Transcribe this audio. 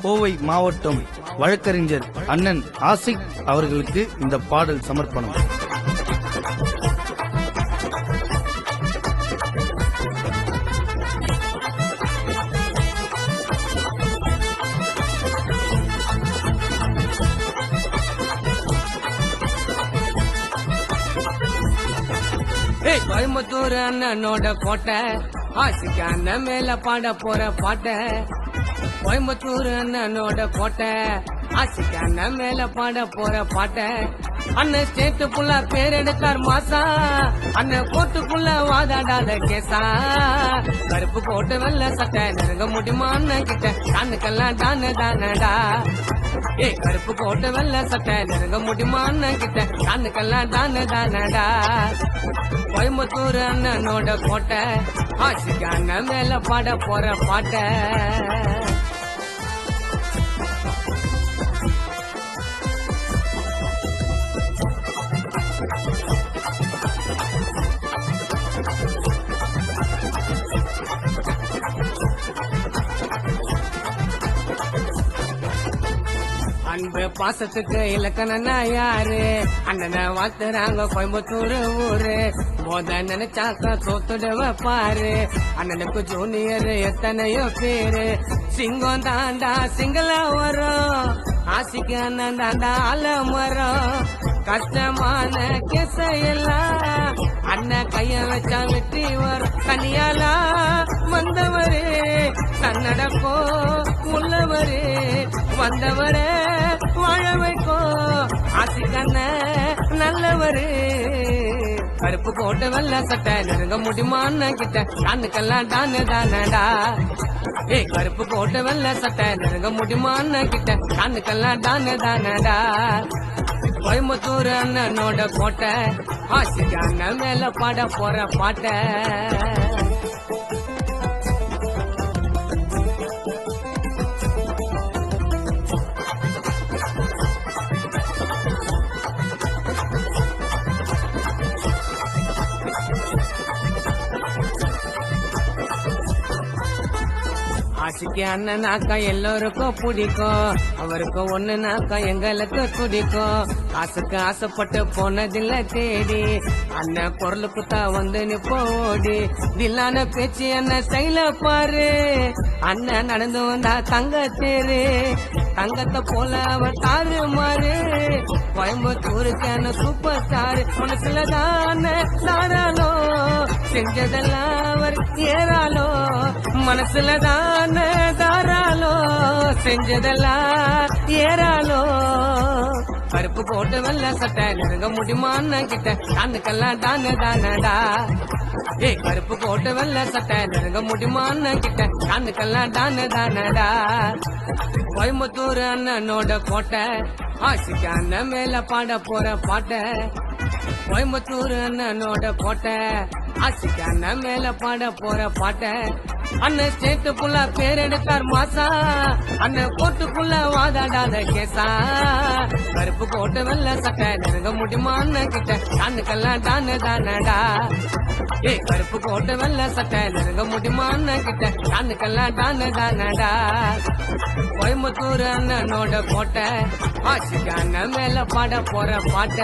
கோவை மாவட்டம் வழக்கறிஞர் அண்ணன் ஆசிக் அவர்களுக்கு இந்த பாடல் சமர்ப்பணம். கோயம்புத்தூர் அண்ணனோட கோட்டை, ஆசிக்கு அண்ணன் மேல பாட போற பாட்ட. கோயம்புத்தூர் அண்ணனோட கோட்டை, ஆசிக்கு அண்ணன் மேல பாட போற பாட்ட. அண்ணன் ஸ்டேட்டுக்குள்ள பேர் எடுத்தார் மாசா, அண்ணன் கோட்டுக்குள்ள வாதாடாத கேசா. கருப்பு போட்டு வெள்ள சட்டை நெருங்க முடியுமா அண்ணன் கிட்ட, கண்ணுக்கெல்லாம் டானு தானடா. கருப்பு போட்டு வெள்ள சட்டை நெருங்க முடியுமா அண்ணன் கிட்ட, கண்ணுக்கெல்லாம் டானு தானடா. கோயம்புத்தூர் அண்ணனோட கோட்டை, ஆசிக்கு அண்ணன் மேல பாட போற பாட்ட. அன்பு பாசத்துக்கு இலக்கணனா யாரு, அண்ணனை வாழ்த்துறாங்க கோயம்புத்தூர் ஊரு. மோத நினைச்சாக்க தோத்துடுவ பாரு, அண்ணனுக்கு ஜூனியர் எத்தனையோ பேரு. சிங்கம் தாண்டா சிங்களா வரும், ஆசிக்கு அண்ணன் தாண்டா அலமரம். கஷ்டமான கேசையெல்லாம் அண்ணன் கைய வச்சா வெற்றி வரும். தனியாலா வந்தவரே தன்னடக்கோ உள்ளவரே, வந்தவரே வாழ வைக்கோ ஆசிக்கண்ண நல்லவரு. கருப்பு போட்டு வெள்ள சட்டை நெருங்க முடியுமா அண்ணன் கிட்ட, கண்ணுக்கெல்லாம் டானு தானடா. கருப்பு போட்டு வெள்ள சட்டை நெருங்க முடியுமா அண்ணன் கிட்ட, கண்ணுக்கெல்லாம் டானு தானடா. கோயம்புத்தூர் அண்ணனோட கோட்டை, ஆசிக்கு அண்ணன் மேல பாட போற பாட்ட. ஆசிக்கு அண்ணனாக்கா எல்லோருக்கும் பிடிக்கும், அவருக்கு ஒண்ணுனாக்கா எங்களுக்கு துடிக்கும். ஆசைக்கு ஆசைப்பட்டு போனதில்ல தேடி, அண்ணன் பொருளுக்கு தான் வந்து நிப்போடி. தில்லான பேச்சு அண்ணன் ஸ்டைல பாரு, அண்ணன் நடந்து வந்தா தங்க தேரு. தங்கத்தை போல அவர் தாரு மாறு, கோயம்புத்தூருக்கு அண்ணன் சூப்பர் ஸ்டார். மனசுலதான் தாராளோ, செஞ்சதெல்லாம் அவர் ஏறாலோ. மனசுலதான் தாராளோ, செஞ்சதெல்லாம் ஏறாலோ. கருப்பு போட்டு வெள்ள சட்டை நெருங்க முடியுமா அண்ணன் கிட்ட, கண்ணுக்கெல்லாம் டானு தானடா. கருப்பு போட்டு வெள்ள சட்டை நெருங்க முடியுமா அண்ணன் கிட்ட, கண்ணுக்கெல்லாம் டானு தானடா. கோயம்புத்தூர் அண்ணனோட கோட்டை, ஆசிக்கு அண்ணன் மேல பாட போற பாட்ட. கோயம்புத்தூர் அண்ணனோட கோட்டை, ஆசிக்கு அண்ணன் மேல பாட போற பாட்ட. அண்ணன் ஸ்டேட்டுக்குள்ள பேர் எடுத்தார் மாசா, அண்ணன் கோட்டுக்குள்ள வாதாடாத கேசா. கருப்பு கோட்டு வெள்ள சட்டை நெருங்க முடியுமா அண்ணன் கிட்ட, கண்ணுக்கெல்லாம் டானு தானடா. கருப்பு கோட்டு வெள்ள சட்டை நெருங்க முடியுமா அண்ணன் கிட்ட, கண்ணுக்கெல்லாம் டானு தானடா. கோயம்புத்தூர் அண்ணனோட கோட்டை, ஆசிக்கு அண்ணன் மேல பாட போற பாட்ட.